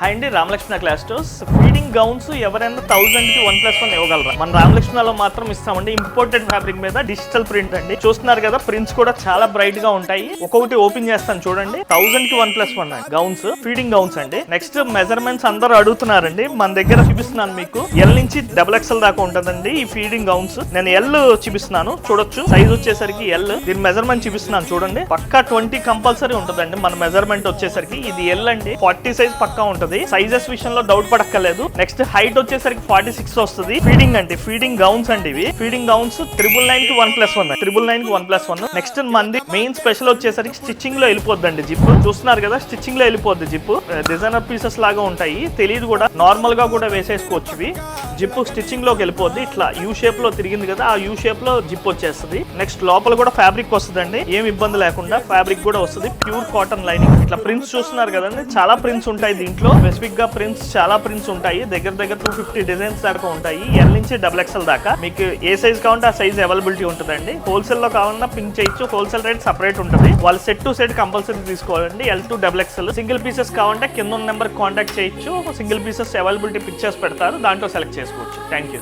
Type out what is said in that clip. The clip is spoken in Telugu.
హాయ్ అండి, Ramalakshmana class stores. Feeding gowns ఎవరైనా 1000 కి 1+1 ఇవ్వగలరా? మన రామలక్ష్మణలో మాత్రం ఇస్తామండి. ఇంపోర్టెడ్ ఫ్యాబ్రిక్ మీద డిజిటల్ ప్రింట్ అండి. చూస్తున్నారు కదా, ప్రింట్స్ కూడా చాలా బ్రైట్ గా ఉంటాయి. ఒక్కొక్కటి ఓపెన్ చేస్తాను చూడండి. 1000 కి 1+1 గౌన్స్, ఫీడింగ్ గౌన్స్ అండి. నెక్స్ట్ మెజర్మెంట్స్ అందరూ అడుగుతున్నారండి. మన దగ్గర చూపిస్తున్నాను మీకు. ఎల్ నుంచి XXL దాకా ఉంటుందండి ఈ ఫీడింగ్ గౌన్స్. నేను ఎల్ చూపిస్తున్నాను, చూడొచ్చు. సైజ్ వచ్చేసరికి ఎల్. దీని మెజర్మెంట్ చూపిస్తున్నాను చూడండి. పక్కా 20 కంపల్సరీ ఉంటుందండి. మన మెజర్మెంట్ వచ్చేసరికి ఇది ఎల్ అండి. 40 సైజ్ పక్కా ఉంటుంది. సైజెస్ విషయంలో డౌట్ పడక్కర్లేదు. నెక్స్ట్ హైట్ వచ్చేసరికి 46 వస్తుంది. ఫీడింగ్ అండి, ఫీడింగ్ గౌన్స్ అండి ఇవి. ఫీడింగ్ గౌన్స్ 999 కి 1+1, 999 కి 1+1. నెక్స్ట్ మంది మెయిన్ స్పెషల్ వచ్చేసరికి స్టిచ్చింగ్ లో వెళ్ళిపోద్దండి జిప్. చూస్తున్నారు కదా, స్టిచ్చింగ్ లో వెళ్ళిపోద్ది జిప్. డిజైనర్ పీసెస్ లాగా ఉంటాయి, తెలియదు కూడా. నార్మల్ గా కూడా వేసేసుకోవచ్చు ఇవి. జిప్ స్టిచ్చింగ్ లోకి వెళ్ళిపోద్ది. ఇట్లా యూ షేప్ లో తిరిగింది కదా, ఆ యూ షేప్ లో జిప్ వచ్చేస్తుంది. నెక్స్ట్ లోపల కూడా ఫ్యాబ్రిక్ వస్తుందండి, ఏం ఇబ్బంది లేకుండా ఫ్యాబ్రిక్ కూడా వస్తుంది. Pure cotton lining. ఇట్లా ప్రింట్స్ చూస్తున్నారు కదండి, చాలా ప్రింట్స్ ఉంటాయి దీంట్లో. స్పెసిఫిక్ గా ప్రింట్స్, చాలా ప్రింట్స్ ఉంటాయి. దగ్గర 250 డిజైన్స్ దాకా ఉంటాయి. ఎల్ నుంచి XXL దాకా మీకు ఏ సైజ్ కావాలంటే ఆ సైజ్ అవైలబిలిటీ ఉంటుందండి. హోల్సేల్ లో కావాలన్నా పింక్ చేయొచ్చు. హోల్సేల్ రేట్ సపరేట్ ఉంటుంది. వాళ్ళు సెట్ టు సెట్ కంపల్సరీ తీసుకోవాలండి. L to XXL. Single pieces కావాలంటే కింద ఉన్న నెంబర్ కాంటాక్ట్ చేయొచ్చు. సింగిల్ పీసెస్ అవైలబిలిటీ పిక్చర్స్ పెడతారు, దాంట్లో సెలెక్ట్ చేసుకోవచ్చు. Thank you.